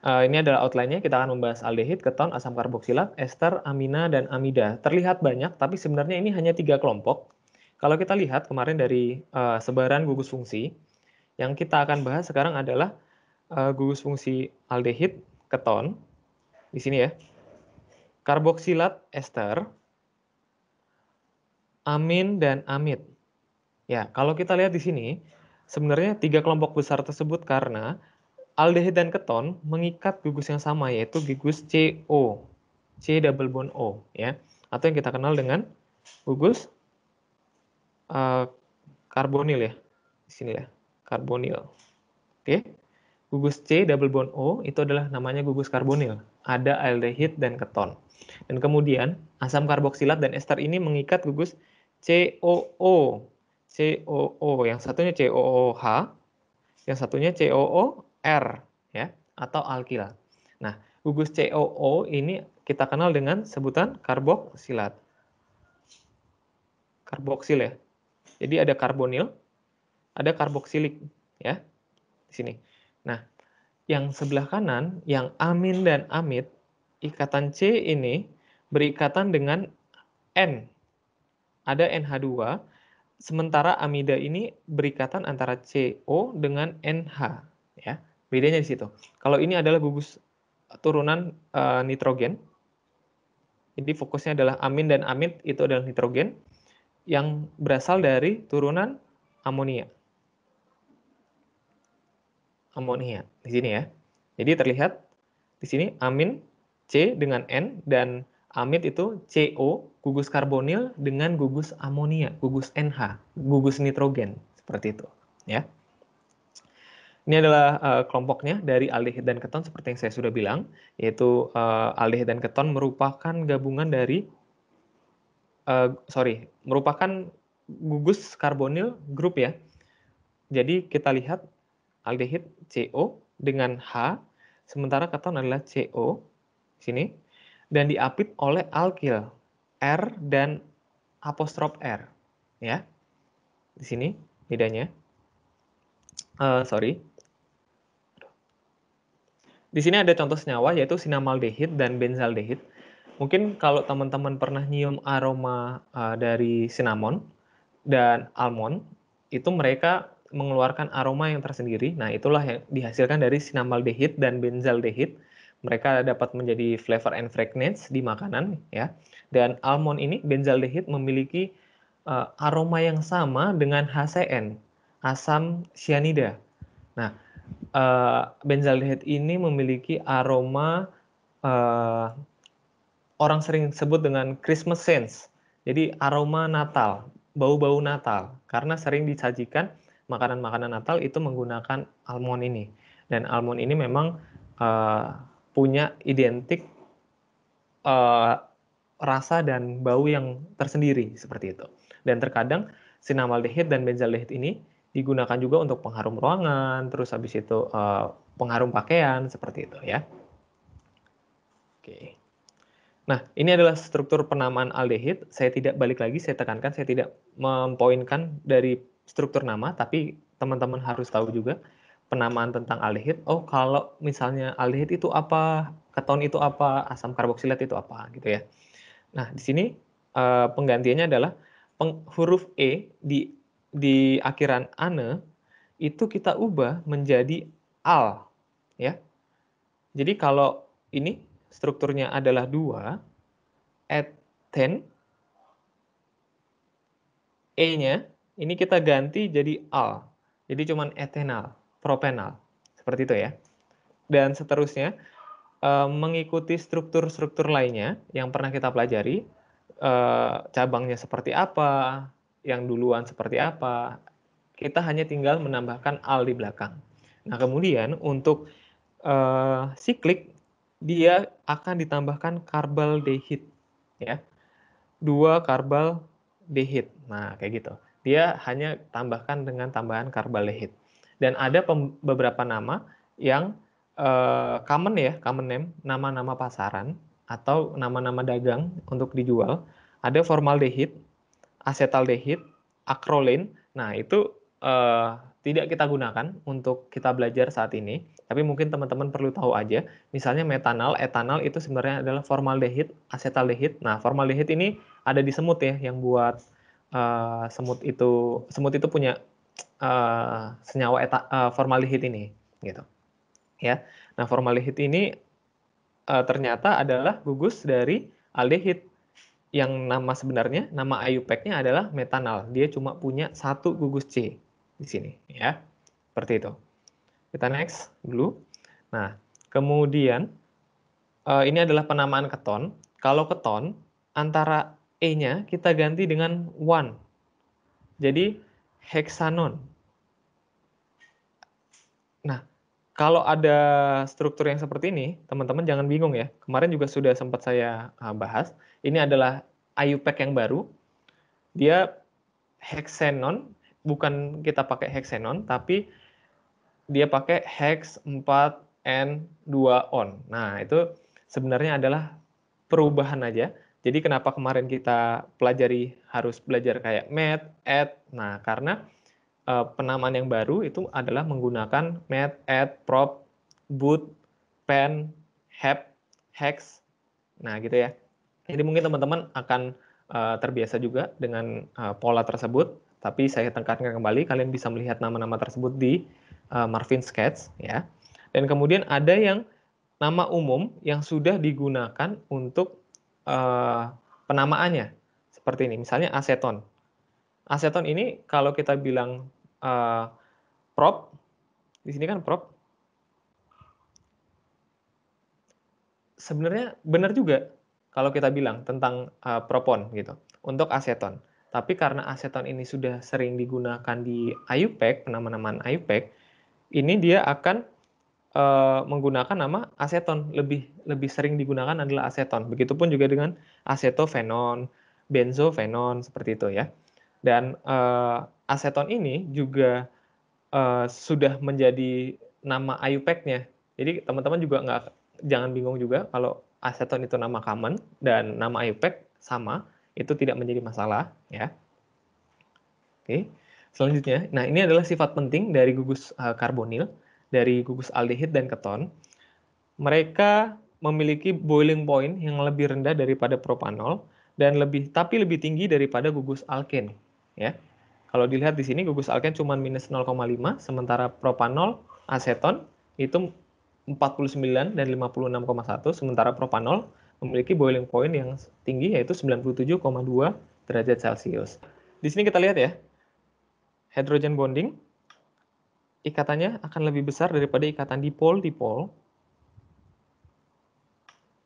Ini adalah outline-nya, kita akan membahas aldehid, keton, asam karboksilat, ester, amina, dan amida. Terlihat banyak, tapi sebenarnya ini hanya 3 kelompok. Kalau kita lihat kemarin dari sebaran gugus fungsi, yang kita akan bahas sekarang adalah gugus fungsi aldehid, keton, di sini ya, karboksilat, ester, amin, dan amid. Ya, kalau kita lihat di sini, sebenarnya 3 kelompok besar tersebut karena aldehid dan keton mengikat gugus yang sama, yaitu gugus CO, C double bond O, ya, atau yang kita kenal dengan gugus karbonil ya, di sini ya, karbonil. Oke, gugus C double bond O itu adalah namanya gugus karbonil. Ada aldehid dan keton. Dan kemudian asam karboksilat dan ester ini mengikat gugus COO. COO, yang satunya COOH, yang satunya COOR ya, atau alkil. Nah, gugus COO ini kita kenal dengan sebutan karboksilat. Karboksil ya. Jadi ada karbonil, ada karboksilik ya di sini. Nah, yang sebelah kanan, yang amin dan amid, ikatan C ini berikatan dengan N. Ada NH2, sementara amida ini berikatan antara CO dengan NH. Ya, bedanya di situ. Kalau ini adalah gugus turunan nitrogen, jadi fokusnya adalah amin dan amid itu adalah nitrogen yang berasal dari turunan amonia. Amonia di sini ya. Jadi terlihat di sini amin C dengan N dan amid itu CO, gugus karbonil dengan gugus amonia, gugus NH, gugus nitrogen seperti itu, ya. Ini adalah kelompoknya dari aldehid dan keton seperti yang saya sudah bilang, yaitu aldehid dan keton merupakan gabungan dari merupakan gugus karbonil grup ya. Jadi kita lihat aldehid CO dengan H, sementara keton adalah CO sini, dan diapit oleh alkil R dan apostrof R, ya. Di sini bedanya. Di sini ada contoh senyawa yaitu sinamaldehid dan benzaldehid. Mungkin kalau teman-teman pernah nyium aroma dari cinnamon dan almond, itu mereka mengeluarkan aroma yang tersendiri. Nah, itulah yang dihasilkan dari sinamaldehid dan benzaldehid. Mereka dapat menjadi flavor and fragrance di makanan, ya. Dan almond ini, benzaldehid, memiliki aroma yang sama dengan HCN, asam cyanida. Nah, benzaldehid ini memiliki aroma orang sering sebut dengan Christmas scents. Jadi aroma Natal, bau-bau Natal. Karena sering disajikan makanan-makanan Natal itu menggunakan almond ini. Dan almond ini memang punya identik rasa dan bau yang tersendiri seperti itu. Dan terkadang sinamaldehid dan benzaldehid ini digunakan juga untuk pengharum ruangan, terus habis itu pengharum pakaian seperti itu ya. Oke. Nah, ini adalah struktur penamaan aldehid. Saya tidak balik lagi, saya tekankan, saya tidak mempoinkan dari struktur nama, tapi teman-teman harus tahu juga penamaan tentang aldehid. Oh, kalau misalnya aldehid itu apa, keton itu apa, asam karboksilat itu apa, gitu ya. Nah, di sini penggantiannya adalah huruf E di akhiran ane itu kita ubah menjadi al, ya. Jadi kalau ini strukturnya adalah 2, eten, E-nya ini kita ganti jadi al. Jadi cuman etenal, propenal. Seperti itu ya. Dan seterusnya mengikuti struktur-struktur lainnya yang pernah kita pelajari, cabangnya seperti apa, yang duluan seperti apa, kita hanya tinggal menambahkan al di belakang. Nah, kemudian untuk siklik, dia akan ditambahkan karbaldehid, ya. 2 karbaldehid. Nah, kayak gitu. Dia hanya tambahkan dengan tambahan karbaldehid. Dan ada beberapa nama yang common ya, common name, nama-nama pasaran atau nama-nama dagang untuk dijual. Ada formaldehid, asetaldehid, acrolein. Nah, itu tidak kita gunakan untuk kita belajar saat ini. Tapi mungkin teman-teman perlu tahu aja, misalnya metanal, etanal itu sebenarnya adalah formaldehid, asetaldehid. Nah, formaldehid ini ada di semut ya, yang buat semut itu punya senyawa formaldehid ini, gitu. Ya, nah formaldehid ini ternyata adalah gugus dari aldehid, yang nama sebenarnya, nama IUPAC-nya adalah metanal. Dia cuma punya satu gugus C di sini, ya, seperti itu. Kita next dulu. Nah, kemudian ini adalah penamaan keton. Kalau keton, antara E-nya kita ganti dengan 1. Jadi, heksanon. Nah, kalau ada struktur yang seperti ini, teman-teman jangan bingung ya. Kemarin juga sudah sempat saya bahas. Ini adalah IUPAC yang baru. Dia heksanon, bukan kita pakai heksanon, tapi dia pakai hex 4N2-on. Nah, itu sebenarnya adalah perubahan aja. Jadi kenapa kemarin kita pelajari harus belajar kayak met, add. Nah, karena penamaan yang baru itu adalah menggunakan met, add, prop, boot, pen, heb, hex. Nah, gitu ya. Jadi mungkin teman-teman akan terbiasa juga dengan pola tersebut, tapi saya tekankan kembali, kalian bisa melihat nama-nama tersebut di Marvin Sketch, ya. Dan kemudian ada yang nama umum yang sudah digunakan untuk penamaannya, seperti ini. Misalnya aseton. Aseton ini kalau kita bilang prop, di sini kan prop, sebenarnya benar juga kalau kita bilang tentang propon gitu untuk aseton. Tapi karena aseton ini sudah sering digunakan di IUPAC, penama-namaan IUPAC, ini dia akan menggunakan nama aseton, lebih sering digunakan adalah aseton. Begitupun juga dengan asetofenon, benzofenon, seperti itu ya. Dan aseton ini juga sudah menjadi nama IUPAC-nya. Jadi teman-teman juga jangan bingung juga kalau aseton itu nama common dan nama IUPAC sama, itu tidak menjadi masalah ya. Oke. Selanjutnya, nah ini adalah sifat penting dari gugus karbonil, dari gugus aldehid dan keton. Mereka memiliki boiling point yang lebih rendah daripada propanol dan tapi lebih tinggi daripada gugus alken, ya. Kalau dilihat di sini gugus alken cuma minus 0,5, sementara propanol, aseton itu 49 dan 56,1, sementara propanol memiliki boiling point yang tinggi yaitu 97,2 derajat Celcius. Di sini kita lihat ya, hydrogen bonding ikatannya akan lebih besar daripada ikatan dipol-dipol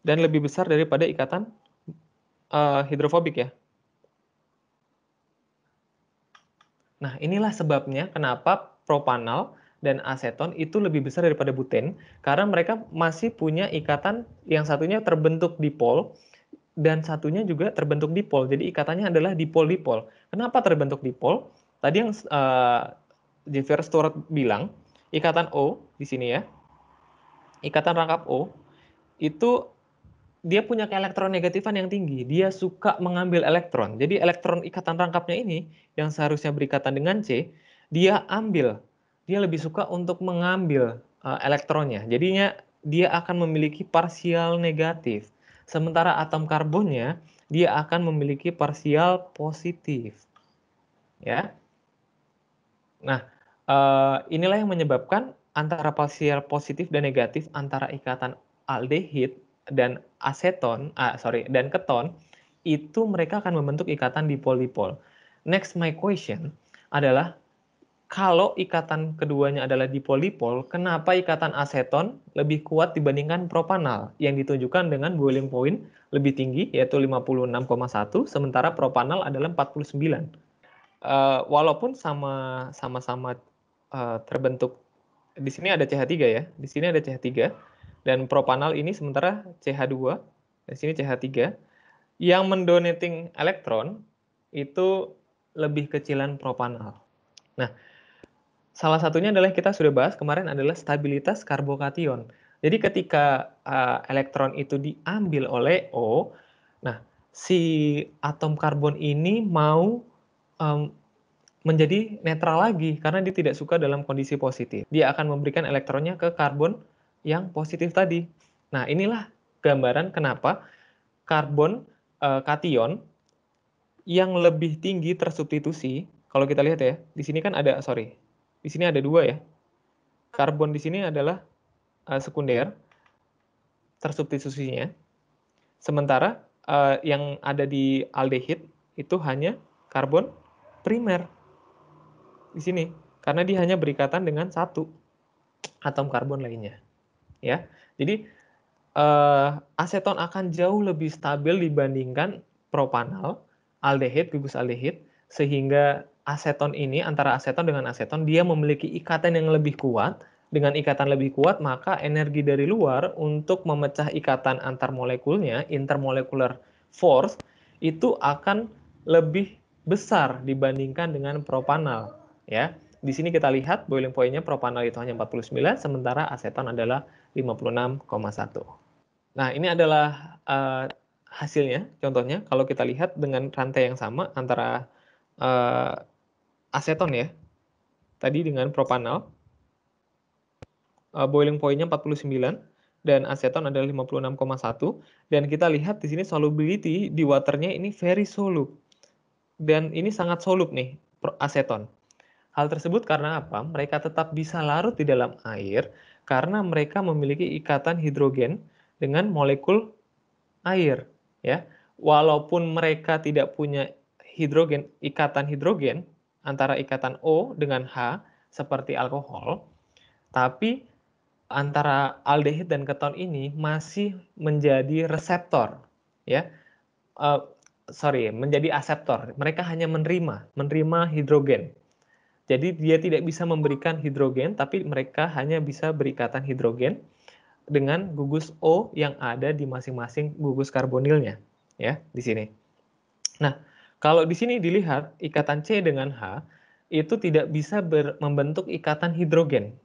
dan lebih besar daripada ikatan hidrofobik ya. Nah, inilah sebabnya kenapa propanol dan aseton itu lebih besar daripada buten, karena mereka masih punya ikatan, yang satunya terbentuk dipol dan satunya juga terbentuk dipol. Jadi ikatannya adalah dipol-dipol. Kenapa terbentuk dipol? Tadi yang Xavier Stewart bilang, ikatan O di sini ya, ikatan rangkap O itu dia punya keelektronegatifan yang tinggi. Dia suka mengambil elektron. Jadi elektron ikatan rangkapnya ini yang seharusnya berikatan dengan C, dia ambil. Dia lebih suka untuk mengambil elektronnya. Jadinya dia akan memiliki parsial negatif. Sementara atom karbonnya dia akan memiliki parsial positif. Ya. Nah, inilah yang menyebabkan antara parsial positif dan negatif antara ikatan aldehid dan dan keton itu mereka akan membentuk ikatan dipol-dipol. Next my question adalah kalau ikatan keduanya adalah dipol-dipol, kenapa ikatan aseton lebih kuat dibandingkan propanal yang ditunjukkan dengan boiling point lebih tinggi yaitu 56,1 sementara propanal adalah 49. Walaupun sama-sama terbentuk, di sini ada CH3 ya, di sini ada CH3 dan propanal ini sementara CH2, di sini CH3, yang mendonating elektron itu lebih kecilan propanal. Nah, salah satunya adalah kita sudah bahas kemarin adalah stabilitas karbokation. Jadi ketika elektron itu diambil oleh O, nah si atom karbon ini mau menjadi netral lagi karena dia tidak suka dalam kondisi positif. Dia akan memberikan elektronnya ke karbon yang positif tadi. Nah, inilah gambaran kenapa karbon kation yang lebih tinggi tersubstitusi. Kalau kita lihat ya, di sini kan ada, di sini ada 2 ya. Karbon di sini adalah sekunder tersubstitusinya. Sementara yang ada di aldehid itu hanya karbon primer di sini karena dia hanya berikatan dengan satu atom karbon lainnya, ya. Jadi aseton akan jauh lebih stabil dibandingkan propanal, aldehid, gugus aldehid, sehingga aseton ini, antara aseton dengan aseton, dia memiliki ikatan yang lebih kuat. Dengan ikatan lebih kuat, maka energi dari luar untuk memecah ikatan antar molekulnya, intermolecular force, itu akan lebih besar dibandingkan dengan propanal. Ya, di sini kita lihat boiling point-nya propanal itu hanya 49, sementara aseton adalah 56,1. Nah, ini adalah hasilnya, contohnya kalau kita lihat dengan rantai yang sama antara aseton ya, tadi dengan propanal, boiling point-nya 49, dan aseton adalah 56,1, dan kita lihat di sini solubility di waternya ini very soluble, dan ini sangat soluble nih, aseton. Hal tersebut karena apa? Mereka tetap bisa larut di dalam air karena mereka memiliki ikatan hidrogen dengan molekul air, ya. Walaupun mereka tidak punya ikatan hidrogen antara ikatan O dengan H seperti alkohol, tapi antara aldehid dan keton ini masih menjadi reseptor, ya. Menjadi aseptor. Mereka hanya menerima hidrogen. Jadi dia tidak bisa memberikan hidrogen, tapi mereka hanya bisa berikatan hidrogen dengan gugus O yang ada di masing-masing gugus karbonilnya, ya, di sini. Nah, kalau di sini dilihat ikatan C dengan H itu tidak bisa membentuk ikatan hidrogen.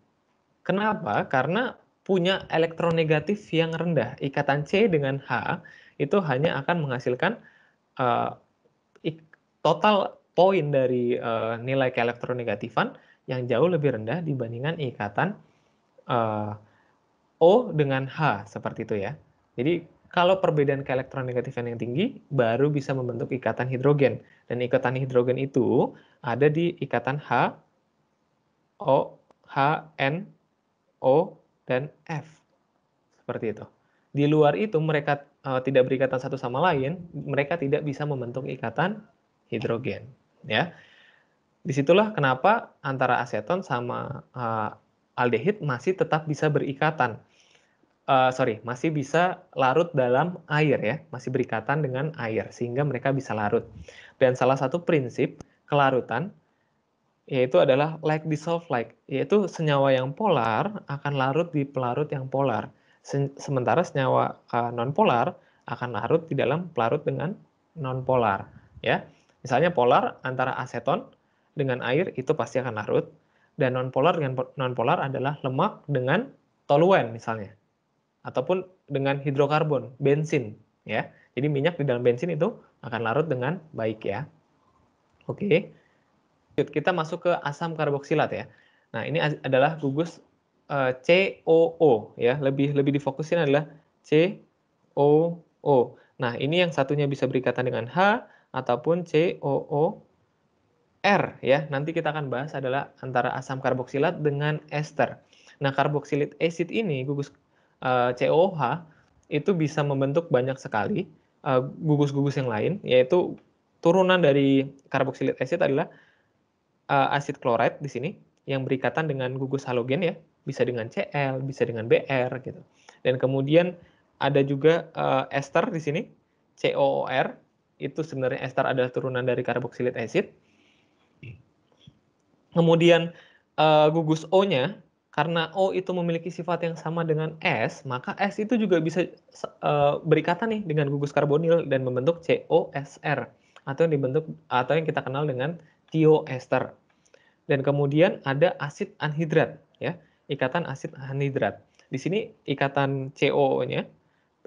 Kenapa? Karena punya elektronegatif yang rendah. Ikatan C dengan H itu hanya akan menghasilkan uh, total poin dari nilai keelektronegatifan yang jauh lebih rendah dibandingkan ikatan O dengan H, seperti itu ya. Jadi kalau perbedaan keelektronegatifan yang tinggi, baru bisa membentuk ikatan hidrogen. Dan ikatan hidrogen itu ada di ikatan H, O, H, N, O, dan F. Seperti itu. Di luar itu mereka tidak berikatan satu sama lain, mereka tidak bisa membentuk ikatan hidrogen. Ya, disitulah kenapa antara aseton sama aldehid masih tetap bisa berikatan. Masih bisa larut dalam air ya, masih berikatan dengan air sehingga mereka bisa larut. Dan salah satu prinsip kelarutan yaitu adalah like dissolve like, yaitu senyawa yang polar akan larut di pelarut yang polar. Sementara senyawa non-polar akan larut di dalam pelarut dengan non-polar. Ya, misalnya polar antara aseton dengan air itu pasti akan larut, dan non-polar dengan non-polar adalah lemak dengan toluen misalnya, ataupun dengan hidrokarbon, bensin. Ya, jadi minyak di dalam bensin itu akan larut dengan baik ya. Oke. Kita masuk ke asam karboksilat ya. Nah, ini adalah gugus COO ya. Lebih difokusin adalah COO. Nah, ini yang satunya bisa berikatan dengan H ataupun COOR ya. Nanti kita akan bahas adalah antara asam karboksilat dengan ester. Nah, karboksilik acid ini gugus COOH itu bisa membentuk banyak sekali gugus-gugus yang lain, yaitu turunan dari karboksilik acid adalah asid chloride di sini yang berikatan dengan gugus halogen ya, bisa dengan Cl, bisa dengan Br gitu. Dan kemudian ada juga ester di sini, COOR, itu sebenarnya ester adalah turunan dari karboksilik acid. Kemudian gugus O-nya, karena O itu memiliki sifat yang sama dengan S, maka S itu juga bisa berikatan nih dengan gugus karbonil dan membentuk COSR atau yang kita kenal dengan thioester. Dan kemudian ada asid anhidrat ya, ikatan asid anhidrat. Di sini ikatan COO-nya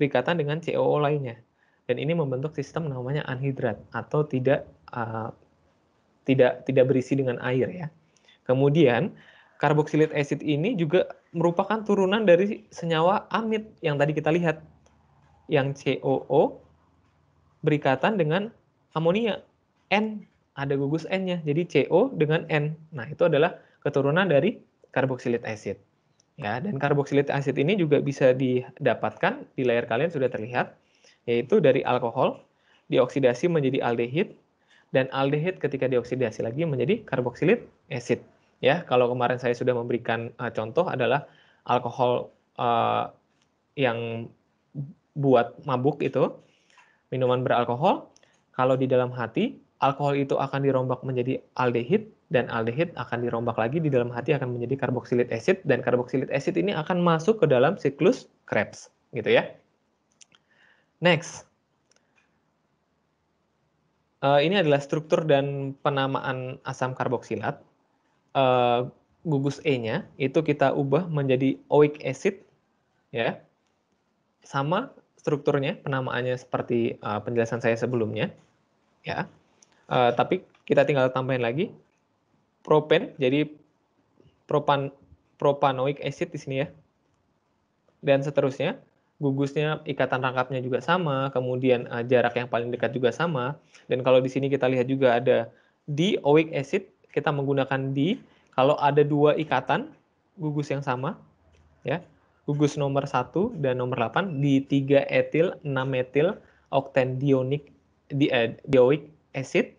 berikatan dengan COO lainnya. Dan ini membentuk sistem namanya anhidrat atau tidak tidak berisi dengan air ya. Kemudian karboksilik acid ini juga merupakan turunan dari senyawa amid yang tadi kita lihat, yang COO berikatan dengan amonia, N, ada gugus N-nya, jadi CO dengan N. Nah, itu adalah keturunan dari karboksilik acid. Ya, dan karboksilik acid ini juga bisa didapatkan di layar kalian sudah terlihat, yaitu dari alkohol dioksidasi menjadi aldehid, dan aldehid ketika dioksidasi lagi menjadi karboksilik acid. Ya, kalau kemarin saya sudah memberikan contoh adalah alkohol yang buat mabuk itu, minuman beralkohol, kalau di dalam hati, alkohol itu akan dirombak menjadi aldehid, dan aldehid akan dirombak lagi di dalam hati akan menjadi karboksilik acid, dan karboksilik acid ini akan masuk ke dalam siklus Krebs, gitu ya. Next. Ini adalah struktur dan penamaan asam karboksilat. Gugus E-nya itu kita ubah menjadi oic acid, ya. Sama strukturnya, penamaannya seperti penjelasan saya sebelumnya, ya. Tapi kita tinggal tambahin lagi propen, jadi propanoic acid di sini ya. Dan seterusnya, gugusnya, ikatan rangkapnya juga sama, kemudian jarak yang paling dekat juga sama. Dan kalau di sini kita lihat juga ada dioic acid, kita menggunakan di kalau ada dua ikatan gugus yang sama, ya. Gugus nomor 1 dan nomor 8 di 3 etil 6 metil oktan dioic acid,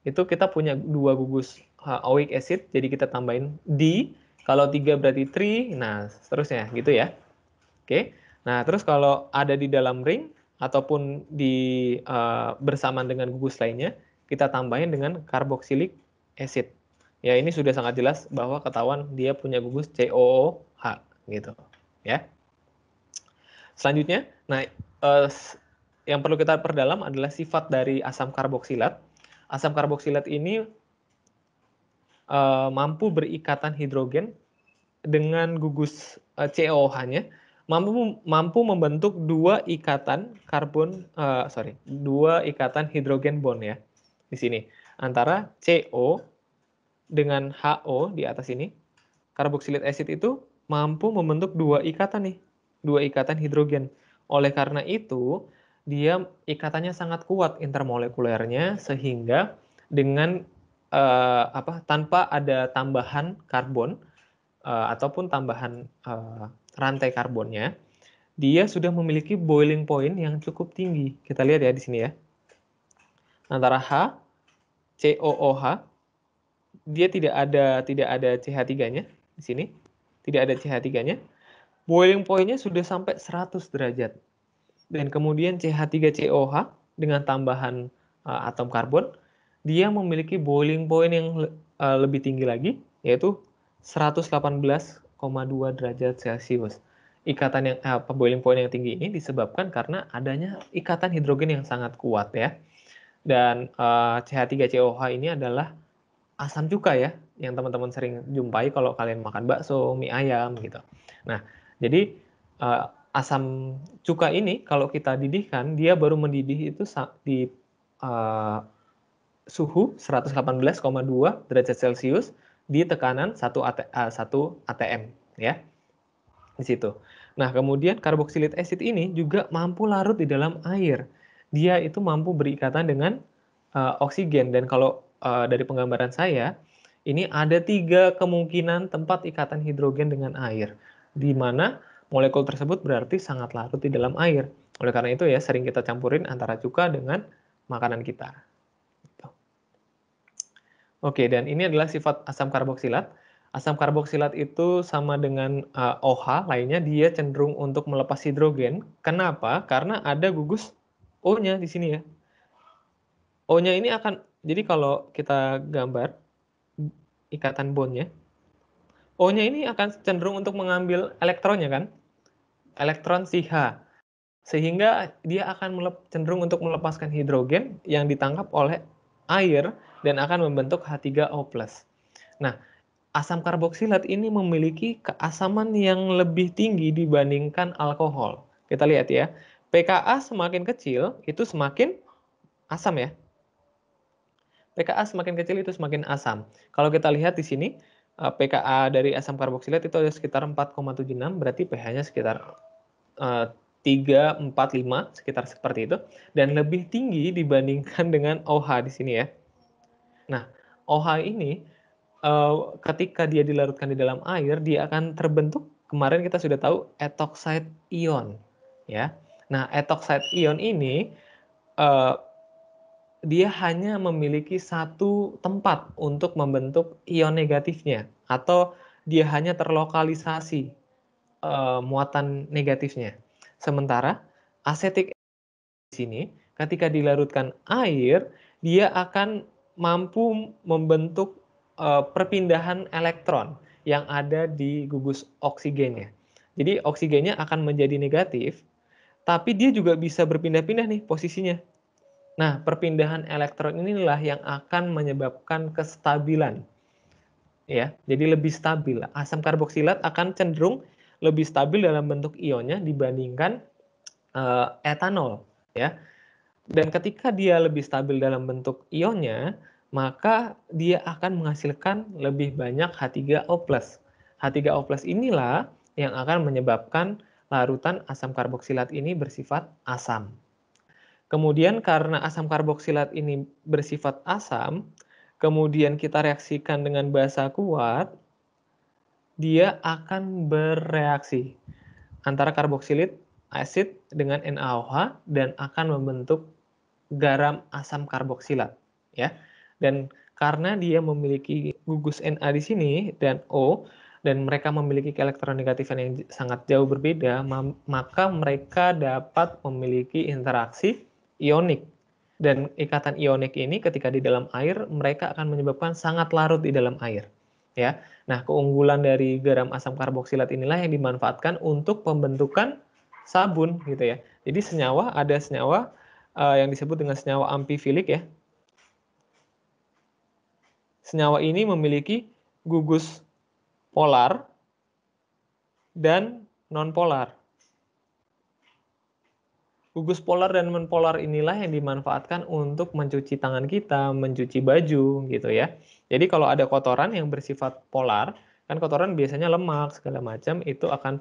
itu kita punya dua gugus oic acid, jadi kita tambahin di, kalau 3 berarti 3, nah seterusnya gitu ya. Oke, nah terus kalau ada di dalam ring ataupun di bersamaan dengan gugus lainnya, kita tambahin dengan karboksilik acid. Ya, ini sudah sangat jelas bahwa ketahuan dia punya gugus COOH gitu, ya. Selanjutnya, nah yang perlu kita perdalam adalah sifat dari asam karboksilat. Asam karboksilat ini mampu berikatan hidrogen dengan gugus COOH-nya, mampu membentuk dua ikatan hidrogen bond ya di sini antara CO dengan HO di atas ini. Karboksilik acid itu mampu membentuk dua ikatan nih, dua ikatan hidrogen. Oleh karena itu, dia ikatannya sangat kuat intermolekulernya, sehingga dengan tanpa ada tambahan karbon ataupun tambahan rantai karbonnya, dia sudah memiliki boiling point yang cukup tinggi. Kita lihat ya di sini ya. Antara H, COOH, dia tidak ada CH3-nya di sini. Tidak ada CH3-nya. Boiling point-nya sudah sampai 100 derajat. Dan kemudian CH3COH dengan tambahan atom karbon, dia memiliki boiling point yang lebih tinggi lagi, yaitu 118,2 derajat Celcius. Ikatan yang boiling point yang tinggi ini disebabkan karena adanya ikatan hidrogen yang sangat kuat ya. Dan CH3COH ini adalah asam cuka ya, yang teman-teman sering jumpai kalau kalian makan bakso, mie ayam gitu. Nah, jadi asam cuka ini kalau kita didihkan, dia baru mendidih itu di suhu 118,2 derajat Celcius di tekanan 1 atm ya. Di situ. Nah, kemudian karboksilik acid ini juga mampu larut di dalam air. Dia itu mampu berikatan dengan oksigen, dan kalau dari penggambaran saya, ini ada 3 kemungkinan tempat ikatan hidrogen dengan air, di mana molekul tersebut berarti sangat larut di dalam air. Oleh karena itu ya, sering kita campurin antara cuka dengan makanan kita. Oke, dan ini adalah sifat asam karboksilat. Asam karboksilat itu sama dengan OH lainnya, dia cenderung untuk melepas hidrogen. Kenapa? Karena ada gugus O-nya di sini ya. O-nya ini akan, jadi kalau kita gambar ikatan bondnya, O-nya ini akan cenderung untuk mengambil elektronnya kan, elektron si H, sehingga dia akan cenderung untuk melepaskan hidrogen yang ditangkap oleh air dan akan membentuk H3O+. Nah, asam karboksilat ini memiliki keasaman yang lebih tinggi dibandingkan alkohol. Kita lihat ya, pKa semakin kecil itu semakin asam ya. pKa semakin kecil itu semakin asam. Kalau kita lihat di sini, pKa dari asam karboksilat itu ada sekitar 4,76, berarti pH-nya sekitar 3, 4, 5, sekitar seperti itu, dan lebih tinggi dibandingkan dengan OH di sini ya. Nah, OH ini ketika dia dilarutkan di dalam air, dia akan terbentuk, kemarin kita sudah tahu, ethoxide ion, ya. Nah, ethoxide ion ini eh, dia hanya memiliki satu tempat untuk membentuk ion negatifnya, atau dia hanya terlokalisasi muatan negatifnya. Sementara asetik di sini, ketika dilarutkan air, dia akan mampu membentuk perpindahan elektron yang ada di gugus oksigennya. Jadi oksigennya akan menjadi negatif, tapi dia juga bisa berpindah-pindah nih posisinya. Nah, perpindahan elektron inilah yang akan menyebabkan kestabilan. Ya, jadi lebih stabil. Asam karboksilat akan cenderung lebih stabil dalam bentuk ionnya dibandingkan etanol, ya. Dan ketika dia lebih stabil dalam bentuk ionnya, maka dia akan menghasilkan lebih banyak H3O+. H3O+ inilah yang akan menyebabkan larutan asam karboksilat ini bersifat asam. Kemudian karena asam karboksilat ini bersifat asam, kemudian kita reaksikan dengan basa kuat, dia akan bereaksi antara karboksilit asid dengan NaOH dan akan membentuk garam asam karboksilat, ya. Dan karena dia memiliki gugus Na di sini dan O, dan mereka memiliki elektronegatifan yang sangat jauh berbeda, maka mereka dapat memiliki interaksi ionik. Dan ikatan ionik ini ketika di dalam air, mereka akan menyebabkan sangat larut di dalam air, ya. Nah, keunggulan dari garam asam karboksilat inilah yang dimanfaatkan untuk pembentukan sabun, gitu ya. Jadi senyawa, ada senyawa yang disebut dengan senyawa amfifilik ya. Senyawa ini memiliki gugus polar dan nonpolar. Gugus polar dan nonpolar inilah yang dimanfaatkan untuk mencuci tangan kita, mencuci baju gitu ya. Jadi kalau ada kotoran yang bersifat polar, kan kotoran biasanya lemak segala macam, itu akan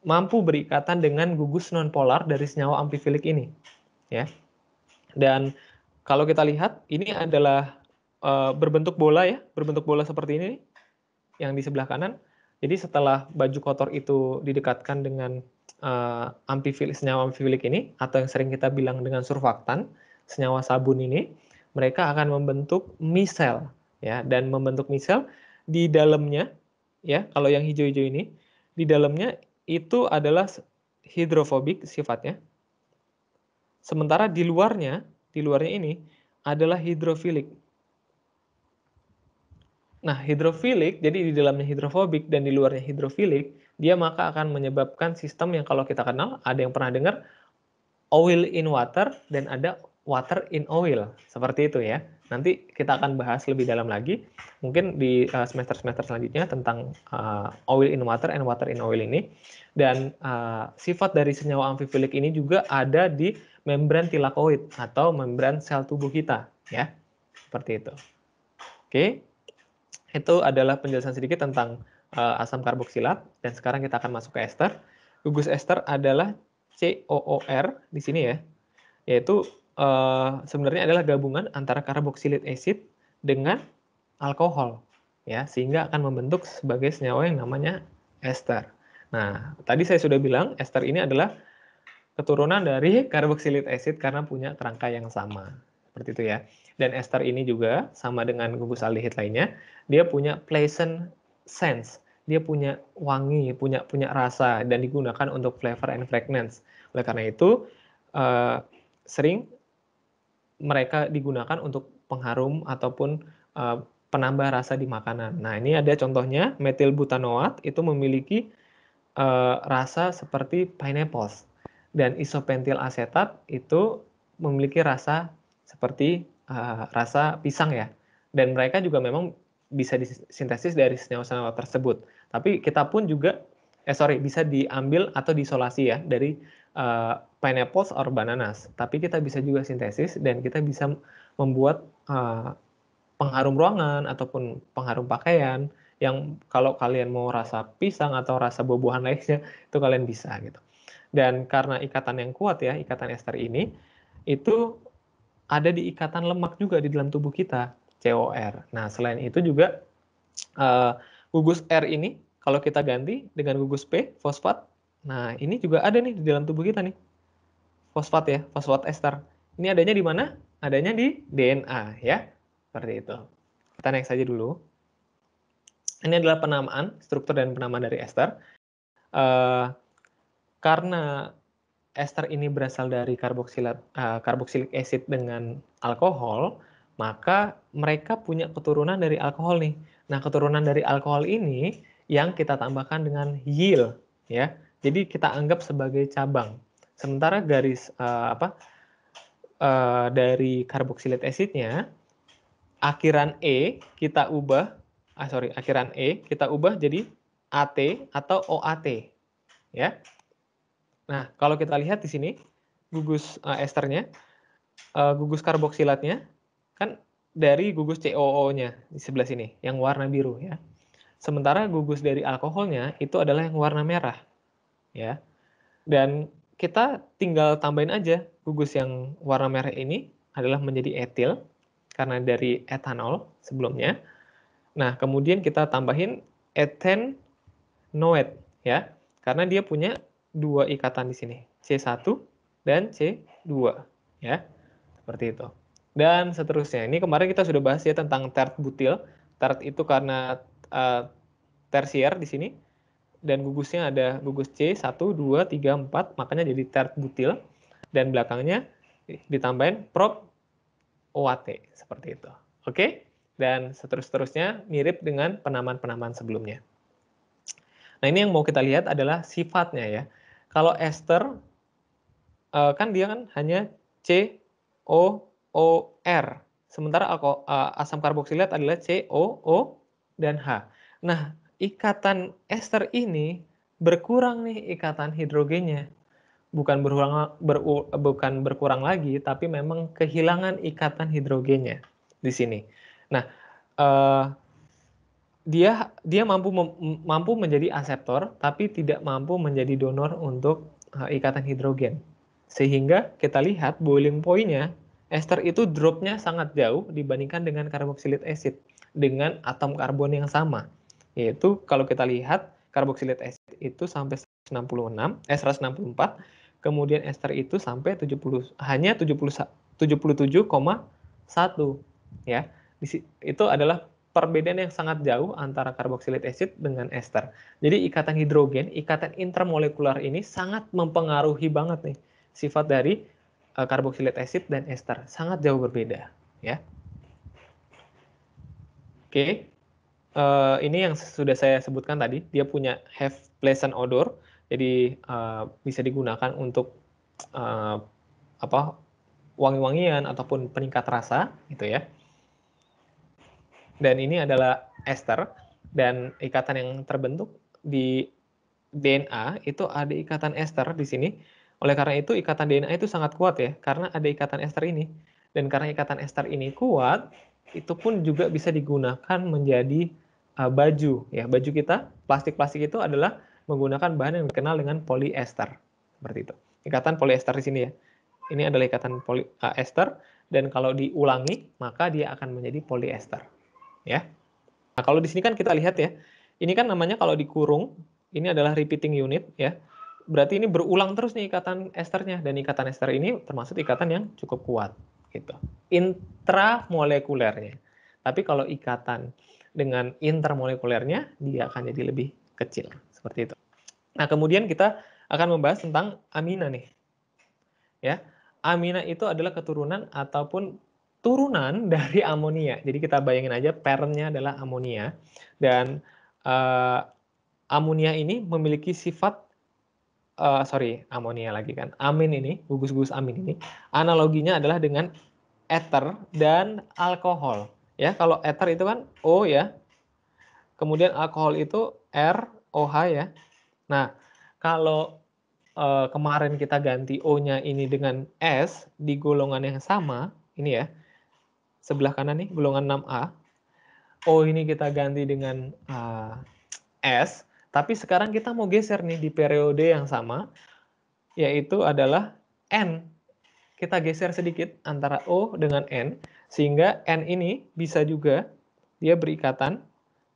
mampu berikatan dengan gugus nonpolar dari senyawa amfifilik ini, ya. Dan kalau kita lihat, ini adalah berbentuk bola ya, berbentuk bola seperti ini yang di sebelah kanan. Jadi setelah baju kotor itu didekatkan dengan senyawa amfifilik ini, atau yang sering kita bilang dengan surfaktan, senyawa sabun ini, mereka akan membentuk misel, ya. Dan membentuk misel di dalamnya, ya, kalau yang hijau-hijau ini, di dalamnya itu adalah hidrofobik sifatnya. Sementara di luarnya ini adalah hidrofilik. Nah, hidrofilik, jadi di dalamnya hidrofobik dan di luarnya hidrofilik, dia maka akan menyebabkan sistem yang kalau kita kenal, ada yang pernah dengar oil in water dan ada water in oil, seperti itu ya. Nanti kita akan bahas lebih dalam lagi, mungkin di semester-semester selanjutnya tentang oil in water and water in oil ini. Dan sifat dari senyawa amfifilik ini juga ada di membran tilakoid atau membran sel tubuh kita, ya, seperti itu. Oke. Itu adalah penjelasan sedikit tentang asam karboksilat, dan sekarang kita akan masuk ke ester. Gugus ester adalah COOR di sini ya, yaitu sebenarnya adalah gabungan antara karboksilik acid dengan alkohol, ya, sehingga akan membentuk sebagai senyawa yang namanya ester. Nah, tadi saya sudah bilang ester ini adalah keturunan dari karboksilik acid karena punya kerangka yang sama. Seperti itu ya. Dan ester ini juga sama dengan gugus aldehid lainnya, dia punya pleasant sense. Dia punya wangi, punya rasa, dan digunakan untuk flavor and fragrance. Oleh karena itu, sering mereka digunakan untuk pengharum ataupun penambah rasa di makanan. Nah, ini ada contohnya, metilbutanoat itu memiliki rasa seperti pineapple, dan isopentil asetat itu memiliki rasa seperti rasa pisang ya. Dan mereka juga memang bisa disintesis dari senyawa-senyawa tersebut. Tapi kita pun juga bisa diambil atau diisolasi ya dari pineapples or bananas. Tapi kita bisa juga sintesis dan kita bisa membuat pengharum ruangan ataupun pengharum pakaian yang kalau kalian mau rasa pisang atau rasa buah-buahan lainnya itu kalian bisa gitu. Dan karena ikatan yang kuat ya, ikatan ester ini itu ada di ikatan lemak juga di dalam tubuh kita, COR. Nah, selain itu juga gugus R ini kalau kita ganti dengan gugus P, fosfat. Nah, ini juga ada nih di dalam tubuh kita nih. Fosfat ya, fosfat ester. Ini adanya di mana? Adanya di DNA ya. Seperti itu. Kita next saja dulu. Ini adalah penamaan, struktur dan penamaan dari ester. Karena ester ini berasal dari karboksilik acid dengan alkohol, maka mereka punya keturunan dari alkohol nih. Nah, keturunan dari alkohol ini yang kita tambahkan dengan yil, ya. Jadi kita anggap sebagai cabang. Sementara garis dari karboksilik acidnya, akhiran akhiran E kita ubah jadi AT atau OAT, ya. Nah, kalau kita lihat di sini gugus esternya, gugus karboksilatnya kan dari gugus COO-nya di sebelah sini yang warna biru ya. Sementara gugus dari alkoholnya itu adalah yang warna merah ya. Dan kita tinggal tambahin aja gugus yang warna merah ini adalah menjadi etil karena dari etanol sebelumnya. Nah, kemudian kita tambahin ethanoate ya. Karena dia punya dua ikatan di sini, C1 dan C2 ya. Seperti itu. Dan seterusnya. Ini kemarin kita sudah bahas ya tentang tert butil. Tert itu karena tersier di sini dan gugusnya ada gugus C 1 2 3 4 makanya jadi tert butil dan belakangnya ditambahin prop OAT seperti itu. Oke? Dan seterusnya mirip dengan penamaan-penamaan sebelumnya. Nah, ini yang mau kita lihat adalah sifatnya ya. Kalau ester kan dia kan hanya COOR. Sementara asam karboksilat adalah COO dan H. Nah, ikatan ester ini berkurang nih ikatan hidrogennya. Bukan berkurang lagi, tapi memang kehilangan ikatan hidrogennya di sini. Nah, dia mampu menjadi aseptor, tapi tidak mampu menjadi donor untuk ikatan hidrogen. Sehingga kita lihat boiling point-nya, ester itu drop-nya sangat jauh dibandingkan dengan karboksilik acid dengan atom karbon yang sama. Yaitu kalau kita lihat karboksilik acid itu sampai 164, kemudian ester itu sampai 77,1 ya. Itu adalah perbedaan yang sangat jauh antara karboksilik acid dengan ester. Jadi ikatan hidrogen, ikatan intermolekular ini sangat mempengaruhi banget nih sifat dari karboksilik acid dan ester, sangat jauh berbeda, ya. Oke, ini yang sudah saya sebutkan tadi, dia punya have pleasant odor, jadi bisa digunakan untuk wangi-wangian ataupun peningkat rasa, gitu ya. Dan ini adalah ester, dan ikatan yang terbentuk di DNA itu ada ikatan ester di sini. Oleh karena itu ikatan DNA itu sangat kuat ya, karena ada ikatan ester ini. Dan karena ikatan ester ini kuat, itu pun juga bisa digunakan menjadi baju ya. Baju kita, plastik-plastik itu adalah menggunakan bahan yang dikenal dengan polyester. Seperti itu. Ikatan polyester di sini ya. Ini adalah ikatan ester, dan kalau diulangi maka dia akan menjadi polyester. Ya. Nah, kalau di sini kan kita lihat ya, ini kan namanya kalau dikurung, ini adalah repeating unit ya. Berarti ini berulang terus nih ikatan esternya, dan ikatan ester ini termasuk ikatan yang cukup kuat gitu. Intramolekulernya. Tapi kalau ikatan dengan intermolekulernya dia akan jadi lebih kecil seperti itu. Nah, kemudian kita akan membahas tentang amina nih. Ya. Amina itu adalah keturunan ataupun turunan dari amonia. Jadi kita bayangin aja parent-nya adalah amonia, dan amonia ini memiliki sifat amonia lagi kan. Amin ini, gugus-gugus amin ini, analoginya adalah dengan ether dan alkohol. Ya, kalau ether itu kan O ya. Kemudian alkohol itu R, OH ya. Nah, kalau kemarin kita ganti O-nya ini dengan S di golongan yang sama, ini ya, sebelah kanan nih, golongan 6A. O ini kita ganti dengan S, tapi sekarang kita mau geser nih di periode yang sama, yaitu adalah N. Kita geser sedikit antara O dengan N, sehingga N ini bisa juga dia berikatan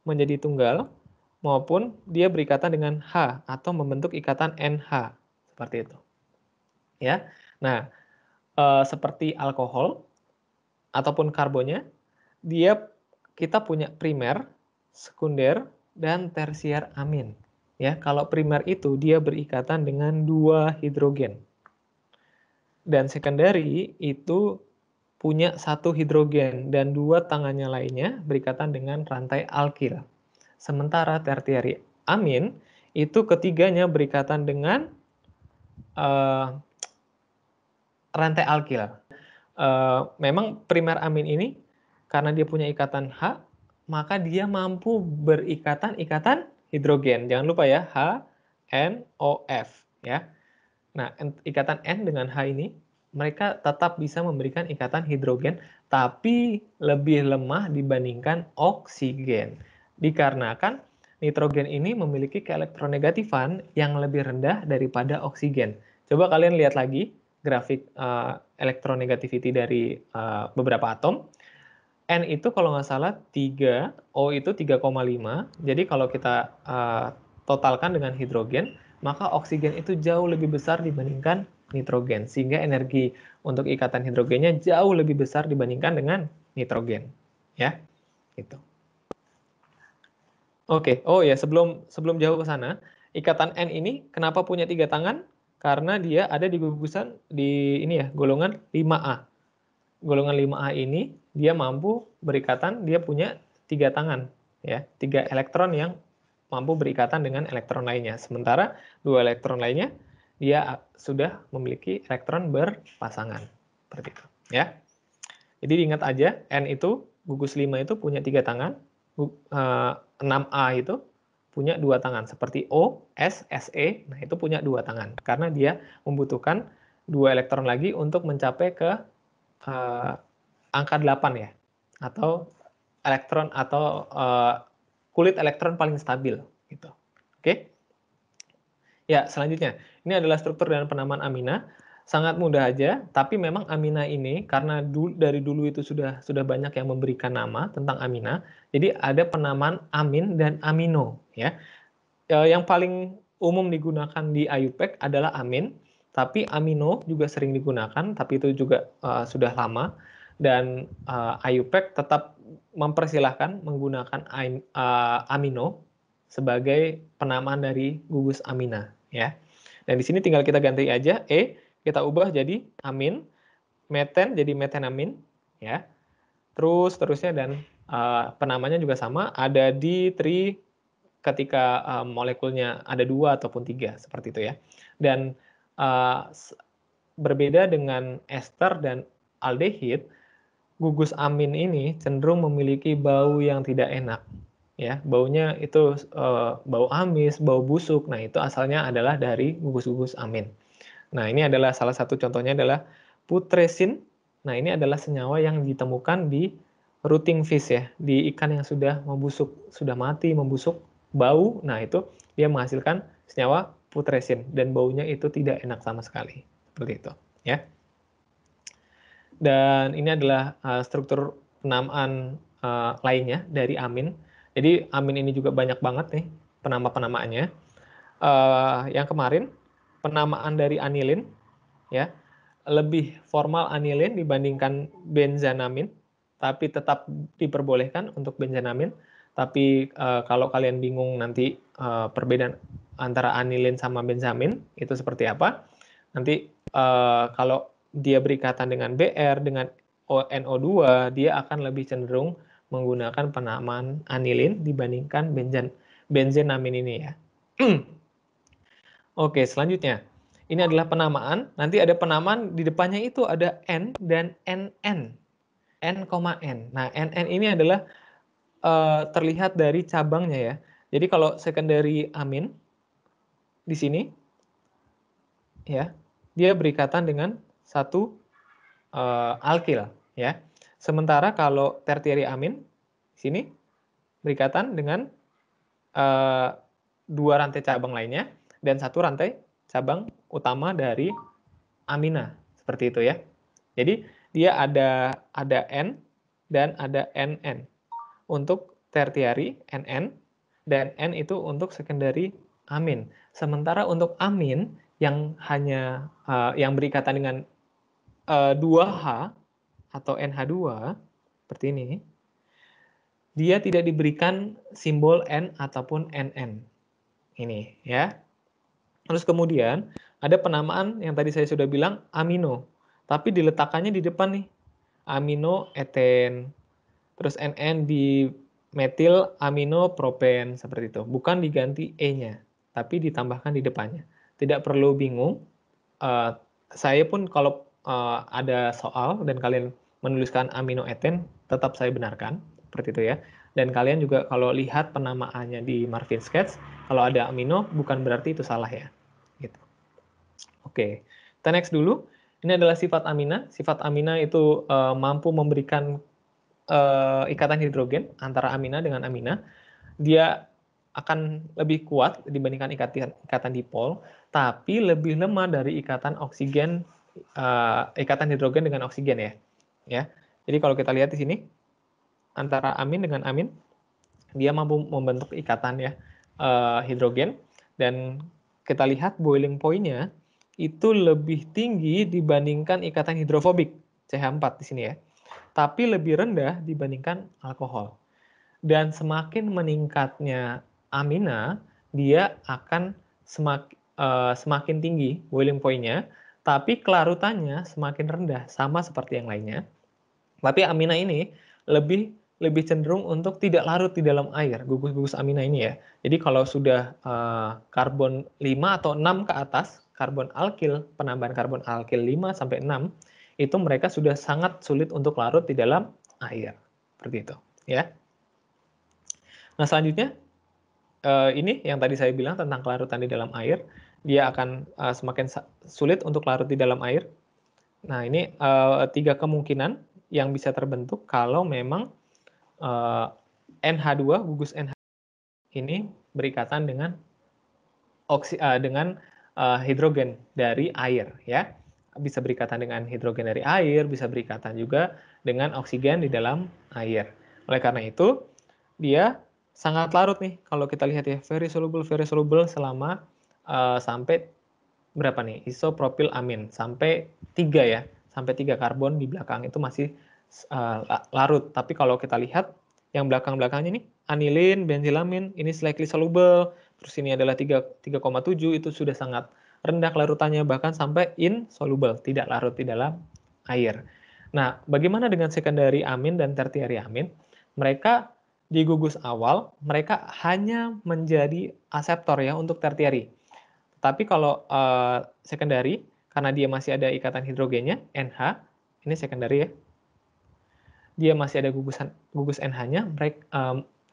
menjadi tunggal, maupun dia berikatan dengan H, atau membentuk ikatan NH, seperti itu. Ya, nah, seperti alkohol, ataupun karbonnya, kita punya primer, sekunder, dan tersier amin. Ya, kalau primer itu dia berikatan dengan 2 hidrogen. Dan sekunderi itu punya 1 hidrogen dan 2 tangannya lainnya berikatan dengan rantai alkil. Sementara tersier amin itu ketiganya berikatan dengan rantai alkil. Memang primer amin ini karena dia punya ikatan H, maka dia mampu berikatan hidrogen. Jangan lupa ya, H, N, O, F. Ya. Nah, ikatan N dengan H ini, mereka tetap bisa memberikan ikatan hidrogen, tapi lebih lemah dibandingkan oksigen. Dikarenakan nitrogen ini memiliki keelektronegatifan yang lebih rendah daripada oksigen. Coba kalian lihat lagi grafik elektronegativity dari beberapa atom. N itu kalau nggak salah 3, O itu 3,5. Jadi kalau kita totalkan dengan hidrogen, maka oksigen itu jauh lebih besar dibandingkan nitrogen. Sehingga energi untuk ikatan hidrogennya jauh lebih besar dibandingkan dengan nitrogen. Ya, gitu. Oke, oh ya, sebelum jauh ke sana, ikatan N ini kenapa punya 3 tangan? Karena dia ada di gugusan di ini ya, golongan 5A. Golongan 5A ini dia mampu berikatan, dia punya 3 tangan, ya, 3 elektron yang mampu berikatan dengan elektron lainnya. Sementara 2 elektron lainnya dia sudah memiliki elektron berpasangan, seperti itu, ya. Jadi diingat aja, N itu gugus 5 itu punya 3 tangan, 6A itu punya 2 tangan, seperti O, S, Se, nah itu punya 2 tangan, karena dia membutuhkan 2 elektron lagi untuk mencapai ke angka 8 ya, atau elektron atau kulit elektron paling stabil gitu. Oke. Ya, selanjutnya. Ini adalah struktur dan penamaan amina. Sangat mudah aja, tapi memang amina ini karena dari dulu itu sudah banyak yang memberikan nama tentang amina. Jadi ada penamaan amin dan amino ya. Yang paling umum digunakan di IUPAC adalah amin, tapi amino juga sering digunakan, tapi itu juga sudah lama. Dan IUPAC tetap mempersilahkan menggunakan amino sebagai penamaan dari gugus amina, ya. Dan di sini tinggal kita ganti aja kita ubah jadi amin, meten jadi metenamin, ya. Terusnya dan penamanya juga sama, ada di ketika molekulnya ada 2 ataupun 3 seperti itu ya. Dan berbeda dengan ester dan aldehid, gugus amin ini cenderung memiliki bau yang tidak enak. Ya, baunya itu bau amis, bau busuk. Nah, itu asalnya adalah dari gugus-gugus amin. Nah, ini adalah salah satu contohnya adalah putresin. Nah, ini adalah senyawa yang ditemukan di rotting fish ya, di ikan yang sudah membusuk, sudah mati, membusuk, bau. Nah, itu dia menghasilkan senyawa putresin dan baunya itu tidak enak sama sekali. Seperti itu, ya. Dan ini adalah struktur penamaan lainnya dari amin. Jadi amin ini juga banyak banget nih penamaannya. Yang kemarin penamaan dari anilin ya lebih formal anilin dibandingkan benzanamin, tapi tetap diperbolehkan untuk benzanamin. Tapi kalau kalian bingung nanti perbedaan antara anilin sama benzamin itu seperti apa, nanti kalau dia berikatan dengan Br dengan NO2, dia akan lebih cenderung menggunakan penamaan anilin dibandingkan benzenamin ini ya. Oke, selanjutnya. Ini adalah penamaan. Nanti ada penamaan di depannya itu ada N dan NN. N, N. Nah, NN ini adalah terlihat dari cabangnya ya. Jadi kalau secondary amin di sini ya, dia berikatan dengan satu alkil ya. Sementara kalau tertiary amin, sini berikatan dengan dua rantai cabang lainnya dan satu rantai cabang utama dari amina, seperti itu ya. Jadi dia ada N dan ada NN. Untuk tertiary NN dan N itu untuk secondary amin. Sementara untuk amin yang hanya yang berikatan dengan 2H atau NH2 seperti ini, dia tidak diberikan simbol N ataupun NN. Ini ya. Terus kemudian ada penamaan yang tadi saya sudah bilang amino, tapi diletakkannya di depan nih. Amino eten, terus NN di metil amino propen seperti itu. Bukan diganti E-nya, tapi ditambahkan di depannya. Tidak perlu bingung. Saya pun kalau ada soal dan kalian menuliskan amino eten, tetap saya benarkan seperti itu ya. Dan kalian juga kalau lihat penamaannya di Marvin Sketch, kalau ada amino bukan berarti itu salah ya. Gitu. Oke, kita next dulu. Ini adalah sifat amina. Sifat amina itu mampu memberikan ikatan hidrogen antara amina dengan amina. Dia akan lebih kuat dibandingkan ikatan dipol, tapi lebih lemah dari ikatan oksigen, ikatan hidrogen dengan oksigen ya. Ya. Jadi kalau kita lihat di sini antara amin dengan amin, dia mampu membentuk ikatan ya hidrogen, dan kita lihat boiling point-nya itu lebih tinggi dibandingkan ikatan hidrofobik CH4 di sini ya, tapi lebih rendah dibandingkan alkohol. Dan semakin meningkatnya amina, dia akan semakin tinggi boiling point-nya, tapi kelarutannya semakin rendah, sama seperti yang lainnya. Tapi amina ini lebih cenderung untuk tidak larut di dalam air, gugus-gugus amina ini ya. Jadi kalau sudah karbon 5 atau 6 ke atas, karbon alkil, penambahan karbon alkil 5 sampai 6, itu mereka sudah sangat sulit untuk larut di dalam air. Seperti itu, ya. Nah, selanjutnya ini yang tadi saya bilang tentang kelarutan di dalam air, dia akan semakin sulit untuk larut di dalam air. Nah, ini 3 kemungkinan yang bisa terbentuk kalau memang NH2, gugus NH ini berikatan dengan hidrogen dari air ya. Bisa berikatan dengan hidrogen dari air, bisa berikatan juga dengan oksigen di dalam air. Oleh karena itu, dia sangat larut nih kalau kita lihat ya, very soluble selama sampai berapa nih? Isopropyl amin sampai 3 ya, sampai 3 karbon di belakang itu masih larut. Tapi kalau kita lihat yang belakang-belakangnya nih, anilin, benzilamin, ini slightly soluble, terus ini adalah 3,7, itu sudah sangat rendah kelarutannya, bahkan sampai insoluble, tidak larut di dalam air. Nah, bagaimana dengan secondary amin dan tertiary amin? Mereka di gugus awal, mereka hanya menjadi aseptor ya untuk tertiary. Tapi kalau secondary, karena dia masih ada ikatan hidrogennya, NH, ini secondary ya, dia masih ada gugus NH-nya,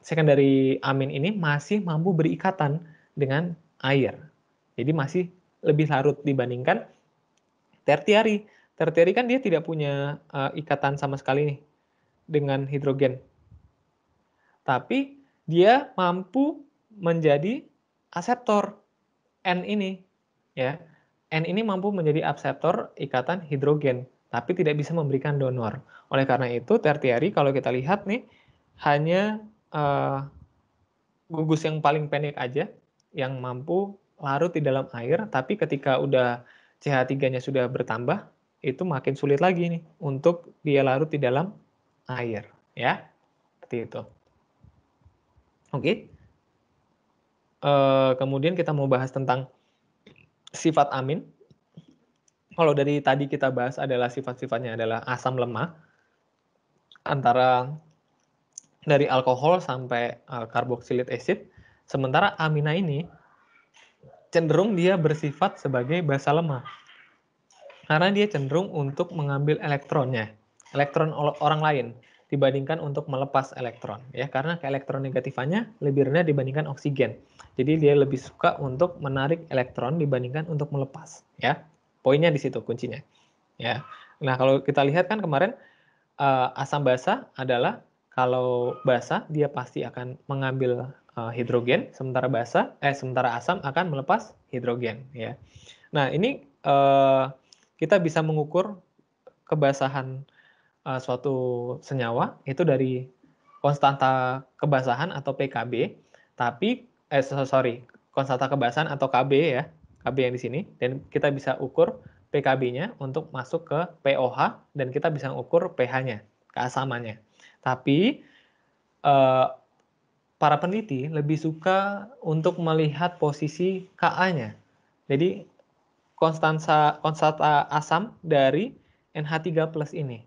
secondary amin ini masih mampu berikatan dengan air. Jadi masih lebih larut dibandingkan tertiary. Tertiary kan dia tidak punya ikatan sama sekali nih dengan hidrogen. Tapi dia mampu menjadi aseptor N ini. Ya. N ini mampu menjadi aseptor ikatan hidrogen, tapi tidak bisa memberikan donor. Oleh karena itu, tertiary kalau kita lihat nih, hanya gugus yang paling pendek aja yang mampu larut di dalam air, tapi ketika udah CH3-nya sudah bertambah, itu makin sulit lagi nih untuk dia larut di dalam air, ya. Seperti itu. Oke. Kemudian kita mau bahas tentang sifat amin. Kalau dari tadi kita bahas adalah sifat-sifatnya adalah asam lemah, antara dari alkohol sampai carboxylic acid. Sementara amina ini cenderung dia bersifat sebagai basa lemah, karena dia cenderung untuk mengambil elektronnya, elektron orang lain, dibandingkan untuk melepas elektron ya, karena keelektronegatifannya lebih rendah dibandingkan oksigen. Jadi dia lebih suka untuk menarik elektron dibandingkan untuk melepas ya. Poinnya di situ kuncinya ya. Nah, kalau kita lihat kan kemarin Asam basa adalah kalau basa dia pasti akan mengambil hidrogen, sementara asam akan melepas hidrogen ya. Nah, ini kita bisa mengukur kebasahan suatu senyawa itu dari konstanta kebasahan atau pKb, tapi konstanta kebasahan atau Kb ya, Kb yang di sini, dan kita bisa ukur pKb-nya untuk masuk ke pOH dan kita bisa mengukur pH-nya, keasamannya. Tapi para peneliti lebih suka untuk melihat posisi Ka-nya. Jadi konstanta asam dari NH3+ ini.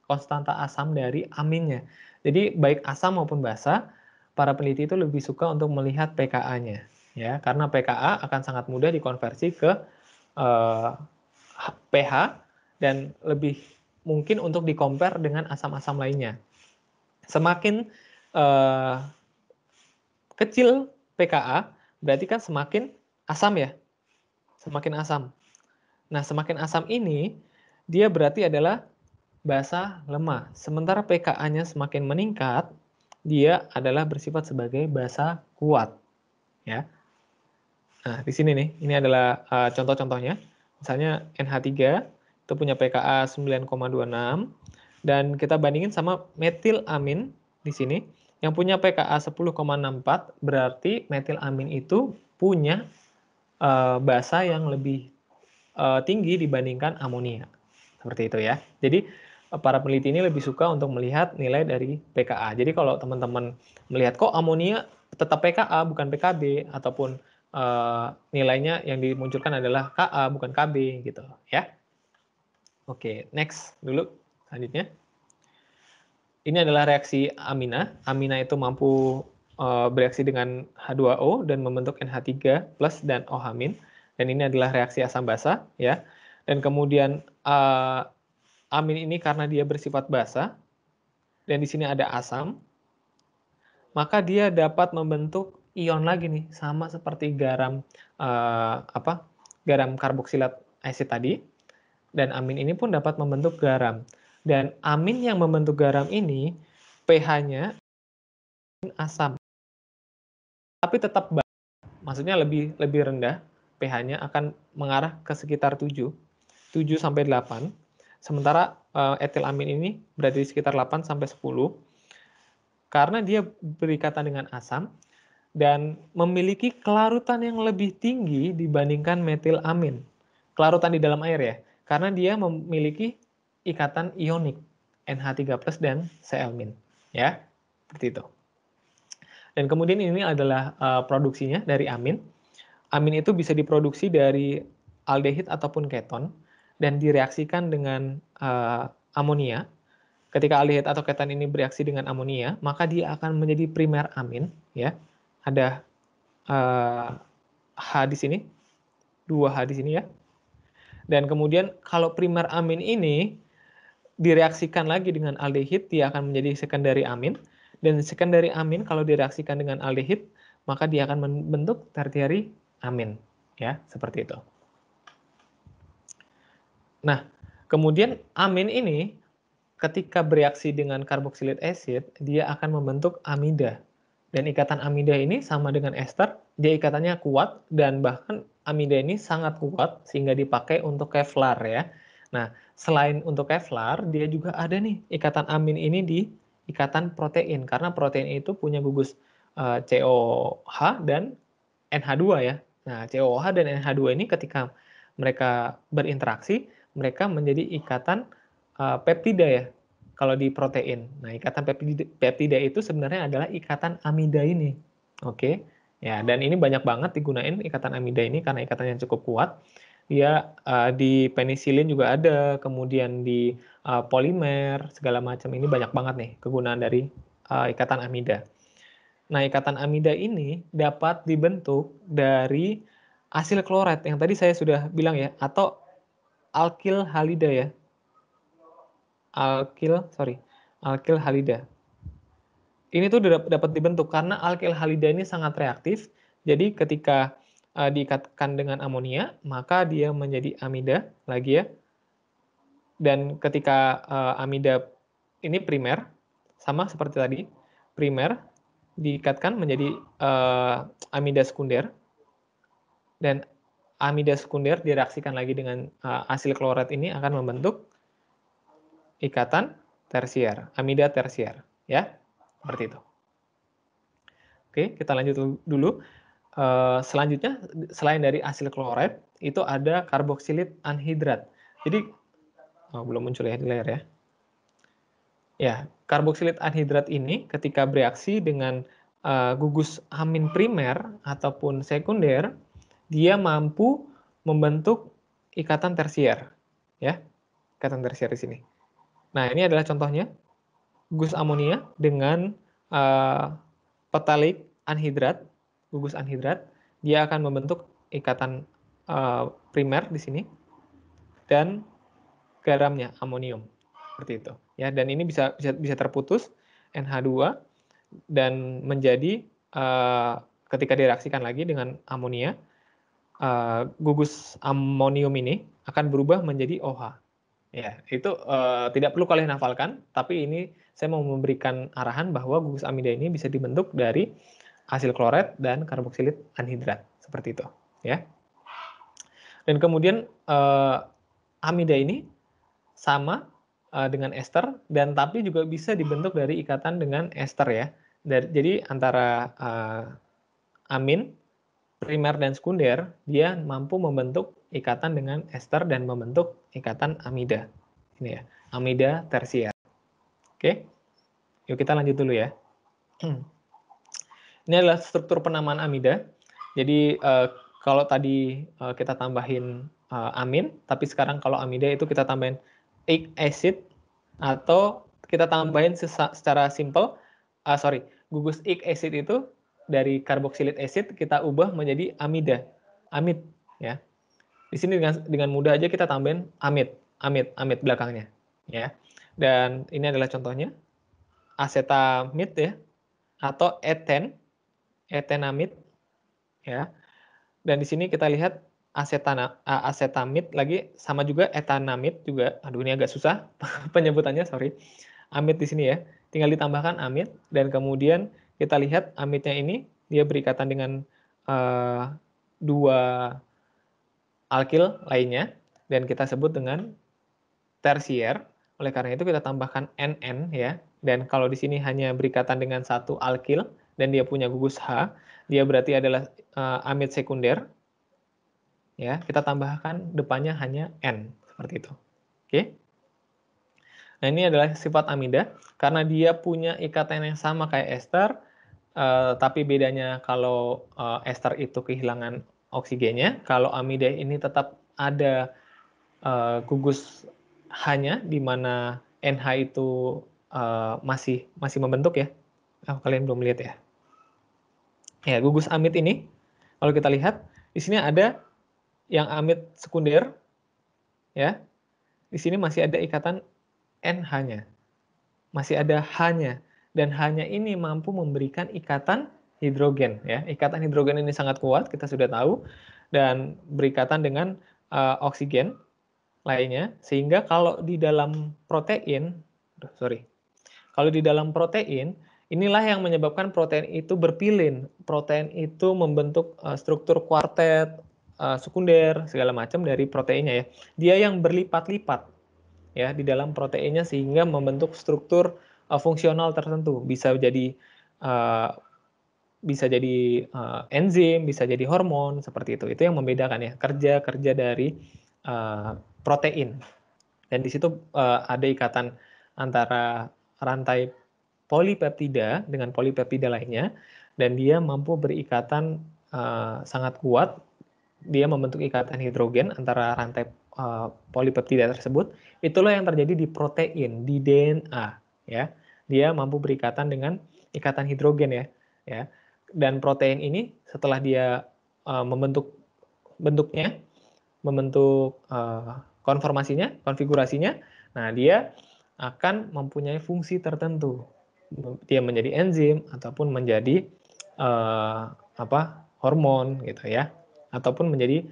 Konstanta asam dari aminnya. Jadi baik asam maupun basa, para peneliti itu lebih suka untuk melihat pKa-nya. Ya, karena pKa akan sangat mudah dikonversi ke pH dan lebih mungkin untuk di-compare dengan asam-asam lainnya. Semakin kecil pKa, berarti kan semakin asam ya. Semakin asam. Nah, semakin asam ini, dia berarti adalah basa lemah. Sementara pKa-nya semakin meningkat, dia adalah bersifat sebagai basa kuat. Ya. Nah, di sini nih, ini adalah contoh-contohnya. Misalnya NH3 itu punya pKa 9,26 dan kita bandingin sama metilamin di sini yang punya pKa 10,64, berarti metilamin itu punya basa yang lebih tinggi dibandingkan amonia. Seperti itu ya. Jadi para peneliti ini lebih suka untuk melihat nilai dari pKa. Jadi kalau teman-teman melihat kok amonia tetap pKa bukan pKb, ataupun nilainya yang dimunculkan adalah Ka bukan Kb gitu ya. Oke, next dulu selanjutnya. Ini adalah reaksi amina. Amina itu mampu bereaksi dengan H2O dan membentuk NH3+ dan OH-. Dan ini adalah reaksi asam basa ya. Dan kemudian amin ini karena dia bersifat basa dan di sini ada asam, maka dia dapat membentuk ion lagi nih, sama seperti garam garam karboksilat acid tadi. Dan amin ini pun dapat membentuk garam. Dan amin yang membentuk garam ini pH-nya asam, tapi tetap basa. Maksudnya lebih rendah, pH-nya akan mengarah ke sekitar 7 sampai 8. Sementara etilamin ini berada di sekitar 8 sampai 10 karena dia berikatan dengan asam dan memiliki kelarutan yang lebih tinggi dibandingkan metilamin. Kelarutan di dalam air ya, karena dia memiliki ikatan ionik NH3+ dan Cl-. Ya, seperti itu. Dan kemudian ini adalah produksinya dari amin. Amin itu bisa diproduksi dari aldehid ataupun keton dan direaksikan dengan amonia. Ketika aldehid atau keton ini bereaksi dengan amonia, maka dia akan menjadi primer amin. Ya, ada H di sini, 2H di sini ya. Dan kemudian kalau primer amin ini direaksikan lagi dengan aldehid, dia akan menjadi secondary amin. Dan secondary amin kalau direaksikan dengan aldehid, maka dia akan membentuk tertiary amin. Ya, seperti itu. Nah, kemudian amin ini ketika bereaksi dengan carboxylic acid, dia akan membentuk amida. Dan ikatan amida ini sama dengan ester, dia ikatannya kuat dan bahkan amida ini sangat kuat sehingga dipakai untuk Kevlar ya. Nah, selain untuk Kevlar, dia juga ada nih ikatan amin ini di ikatan protein karena protein itu punya gugus COH dan NH2 ya. Nah, COH dan NH2 ini ketika mereka berinteraksi, mereka menjadi ikatan peptida ya, kalau di protein. Nah, ikatan peptida itu sebenarnya adalah ikatan amida ini. Oke. Ya, dan ini banyak banget digunain ikatan amida ini karena ikatannya cukup kuat. Dia di penisilin juga ada, kemudian di polimer, segala macam ini banyak banget nih kegunaan dari ikatan amida. Nah, ikatan amida ini dapat dibentuk dari asil klorat yang tadi saya sudah bilang ya, atau alkil halida ya. Alkil halida. Ini tuh dapat dibentuk karena alkil halida ini sangat reaktif. Jadi ketika diikatkan dengan amonia, maka dia menjadi amida lagi ya. Dan ketika amida ini primer, sama seperti tadi, primer diikatkan menjadi amida sekunder, dan amida sekunder direaksikan lagi dengan asil klorat ini akan membentuk ikatan tersier, amida tersier, ya, seperti itu. Oke, kita lanjut dulu. Selanjutnya, selain dari asil klorat, itu ada karboksilit anhidrat. Jadi, belum muncul ya di layar ya. Ya, karboksilit anhidrat ini ketika bereaksi dengan gugus amin primer ataupun sekunder, dia mampu membentuk ikatan tersier, ya, ikatan tersier di sini. Nah, ini adalah contohnya gugus amonia dengan petalik anhidrat, gugus anhidrat, dia akan membentuk ikatan primer di sini dan garamnya amonium seperti itu. Ya, dan ini bisa terputus NH2 dan menjadi ketika direaksikan lagi dengan amonia, gugus amonium ini akan berubah menjadi OH. Ya, itu tidak perlu kalian hafalkan, tapi ini saya mau memberikan arahan bahwa gugus amida ini bisa dibentuk dari asil klorat dan karboksilit anhidrat, seperti itu, ya. Dan kemudian amida ini sama dengan ester, dan tapi juga bisa dibentuk dari ikatan dengan ester, ya. Jadi antara amin primer dan sekunder, dia mampu membentuk ikatan dengan ester dan membentuk ikatan amida. Ini ya, amida tersier. Oke, yuk kita lanjut dulu ya. Ini adalah struktur penamaan amida. Jadi kalau tadi kita tambahin amin, tapi sekarang kalau amida itu kita tambahin ic acid, atau kita tambahin secara simple, gugus ic acid itu dari karboksilit acid kita ubah menjadi amida, amid, ya. Di sini dengan mudah aja kita tambahin amid belakangnya, ya. Dan ini adalah contohnya asetamid, ya, atau etenamid, ya. Dan di sini kita lihat asetamid lagi, sama juga etanamid juga. Aduh, ini agak susah penyebutannya, sorry. Amid di sini ya, tinggal ditambahkan amid, dan kemudian kita lihat amidnya ini dia berikatan dengan dua alkil lainnya, dan kita sebut dengan tersier. Oleh karena itu kita tambahkan NN, ya. Dan kalau di sini hanya berikatan dengan satu alkil dan dia punya gugus H, dia berarti adalah amid sekunder. Ya, kita tambahkan depannya hanya N, seperti itu. Oke. Nah, ini adalah sifat amida karena dia punya ikatan yang sama kayak ester, tapi bedanya kalau ester itu kehilangan oksigennya, kalau amida ini tetap ada gugus H-nya, di mana NH itu masih membentuk, ya. Kalian belum lihat ya. Ya, gugus amid ini kalau kita lihat di sini ada yang amid sekunder, ya. Di sini masih ada ikatan NH-nya. Masih ada H-nya, dan H-nya ini mampu memberikan ikatan hidrogen, ya. Ikatan hidrogen ini sangat kuat, kita sudah tahu, dan berikatan dengan oksigen lainnya, sehingga kalau di dalam protein, kalau di dalam protein, inilah yang menyebabkan protein itu berpilin. Protein itu membentuk struktur kuartet, sekunder, segala macam dari proteinnya, ya. Dia yang berlipat-lipat, ya, di dalam proteinnya, sehingga membentuk struktur fungsional tertentu. Bisa jadi enzim, bisa jadi hormon, seperti itu. Itu yang membedakan, ya, kerja dari protein. Dan di situ ada ikatan antara rantai polipeptida dengan polipeptida lainnya, dan dia mampu berikatan sangat kuat. Dia membentuk ikatan hidrogen antara rantai polipeptida tersebut. Itulah yang terjadi di protein, di DNA, ya. Dia mampu berikatan dengan ikatan hidrogen, ya. Dan protein ini setelah dia membentuk bentuknya, membentuk konfigurasinya, nah dia akan mempunyai fungsi tertentu. Dia menjadi enzim ataupun menjadi hormon, gitu ya, ataupun menjadi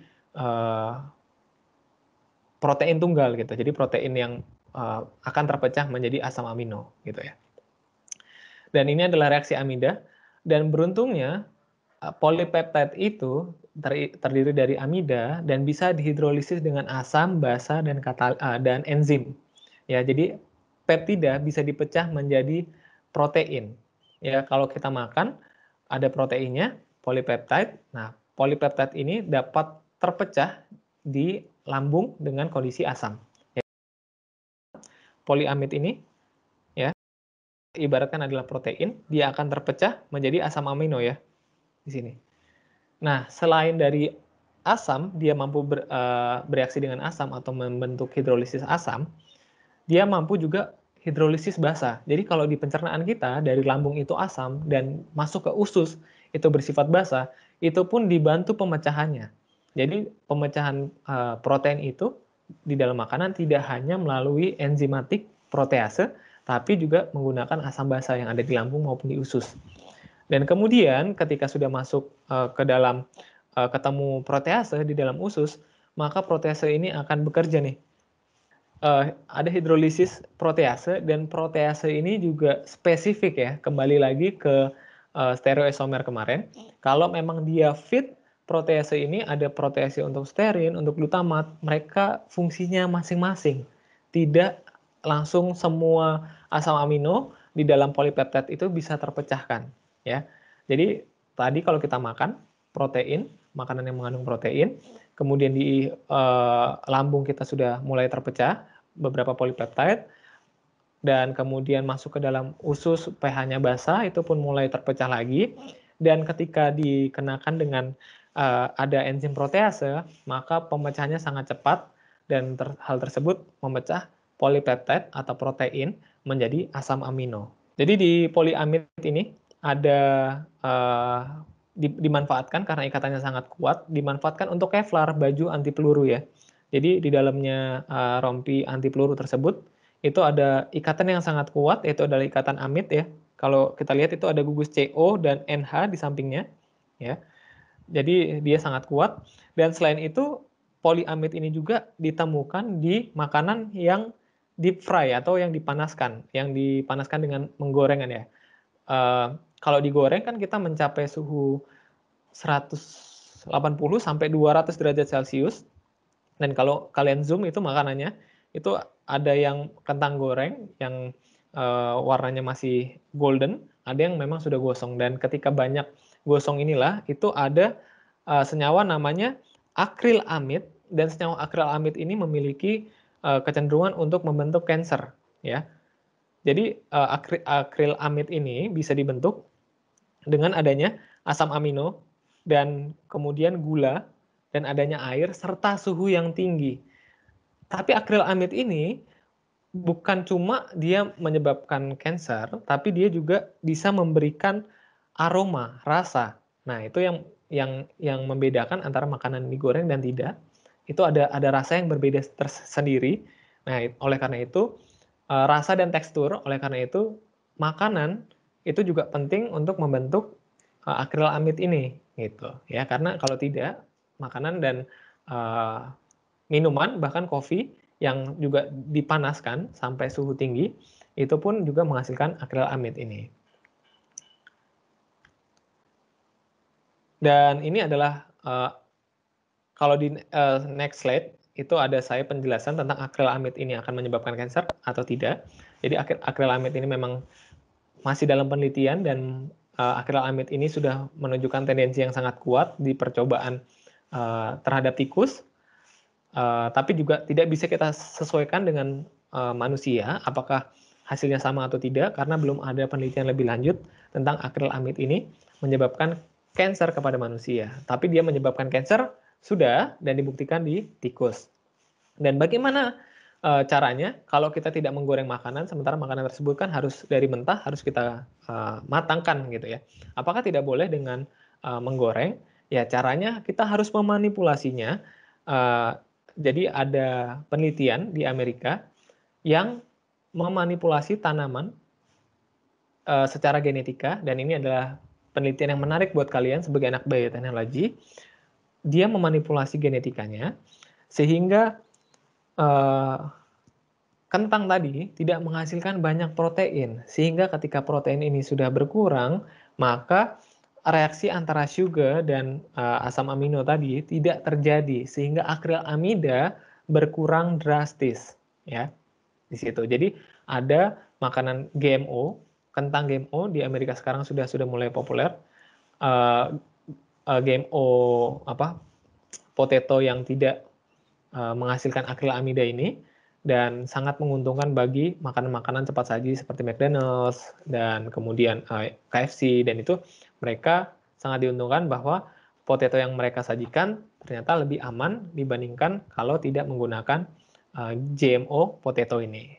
protein tunggal, gitu. Jadi protein yang akan terpecah menjadi asam amino gitu ya. Dan ini adalah reaksi amida, dan beruntungnya polipeptide itu terdiri dari amida dan bisa dihidrolisis dengan asam, basa, dan enzim. Ya, jadi peptida bisa dipecah menjadi protein. Ya, kalau kita makan ada proteinnya, polipeptide. Nah, polipeptide ini dapat terpecah di lambung dengan kondisi asam. Poliamid ini ya ibaratkan adalah protein, dia akan terpecah menjadi asam amino ya di sini. Nah, selain dari asam, dia mampu bereaksi dengan asam atau membentuk hidrolisis asam, dia mampu juga hidrolisis basa. Jadi kalau di pencernaan kita dari lambung itu asam dan masuk ke usus itu bersifat basa, itu pun dibantu pemecahannya. Jadi pemecahan protein itu di dalam makanan tidak hanya melalui enzimatik protease, tapi juga menggunakan asam basa yang ada di lambung maupun di usus. Dan kemudian ketika sudah masuk ke dalam ketemu protease di dalam usus, maka protease ini akan bekerja nih. Ada hidrolisis protease, dan protease ini juga spesifik ya, kembali lagi ke stereoisomer kemarin. Kalau memang dia fit, protease ini ada protease untuk stearin, untuk glutamat, mereka fungsinya masing-masing. Tidak langsung semua asam amino di dalam polipeptide itu bisa terpecahkan ya. Jadi tadi kalau kita makan protein, makanan yang mengandung protein, kemudian di lambung kita sudah mulai terpecah beberapa polipeptide, dan kemudian masuk ke dalam usus pH-nya basa, itu pun mulai terpecah lagi, dan ketika dikenakan dengan ada enzim protease, maka pemecahannya sangat cepat, dan hal tersebut memecah polipeptide atau protein menjadi asam amino. Jadi di poliamid ini ada dimanfaatkan karena ikatannya sangat kuat, dimanfaatkan untuk Kevlar, baju anti peluru ya. Jadi di dalamnya rompi anti peluru tersebut itu ada ikatan yang sangat kuat, yaitu adalah ikatan amid ya. Kalau kita lihat itu ada gugus CO dan NH di sampingnya ya. Jadi dia sangat kuat, dan selain itu poliamid ini juga ditemukan di makanan yang deep fry atau yang dipanaskan dengan menggorengan ya. Kalau digoreng kan kita mencapai suhu 180 sampai 200 derajat Celcius. Dan kalau kalian zoom itu makanannya, itu ada yang kentang goreng yang warnanya masih golden, ada yang memang sudah gosong. Dan ketika banyak gosong inilah, itu ada senyawa namanya akrilamid, dan senyawa akrilamid ini memiliki kecenderungan untuk membentuk kanker ya. Jadi akrilamid ini bisa dibentuk dengan adanya asam amino dan kemudian gula dan adanya air serta suhu yang tinggi. Tapi akrilamid ini bukan cuma dia menyebabkan kanker, tapi dia juga bisa memberikan aroma, rasa. Nah, itu yang membedakan antara makanan digoreng dan tidak. Itu ada rasa yang berbeda tersendiri. Nah, oleh karena itu rasa dan tekstur, oleh karena itu makanan itu juga penting untuk membentuk akrilamid ini gitu ya, karena kalau tidak makanan dan minuman bahkan kopi yang juga dipanaskan sampai suhu tinggi itu pun juga menghasilkan akrilamid ini. Dan ini adalah kalau di next slide itu ada saya penjelasan tentang akrilamid ini akan menyebabkan kanker atau tidak. Jadi akrilamid ini memang masih dalam penelitian, dan akrilamid ini sudah menunjukkan tendensi yang sangat kuat di percobaan terhadap tikus, tapi juga tidak bisa kita sesuaikan dengan manusia apakah hasilnya sama atau tidak, karena belum ada penelitian lebih lanjut tentang akrilamid ini menyebabkan kanker kepada manusia. Tapi dia menyebabkan kanker sudah dan dibuktikan di tikus. Dan bagaimana caranya kalau kita tidak menggoreng makanan, sementara makanan tersebut kan harus dari mentah, harus kita matangkan gitu ya. Apakah tidak boleh dengan menggoreng? Ya, caranya kita harus memanipulasinya. Jadi ada penelitian di Amerika yang memanipulasi tanaman secara genetika, dan ini adalah penelitian yang menarik buat kalian sebagai anak bioteknologi. Dia memanipulasi genetikanya sehingga kentang tadi tidak menghasilkan banyak protein, sehingga ketika protein ini sudah berkurang, maka reaksi antara sugar dan asam amino tadi tidak terjadi, sehingga akrilamida berkurang drastis, ya di situ. Jadi ada makanan GMO, kentang GMO di Amerika sekarang sudah mulai populer. GMO apa potato yang tidak menghasilkan akrilamida ini dan sangat menguntungkan bagi makanan-makanan cepat saji seperti McDonald's dan kemudian KFC, dan itu mereka sangat diuntungkan bahwa potato yang mereka sajikan ternyata lebih aman dibandingkan kalau tidak menggunakan GMO potato ini.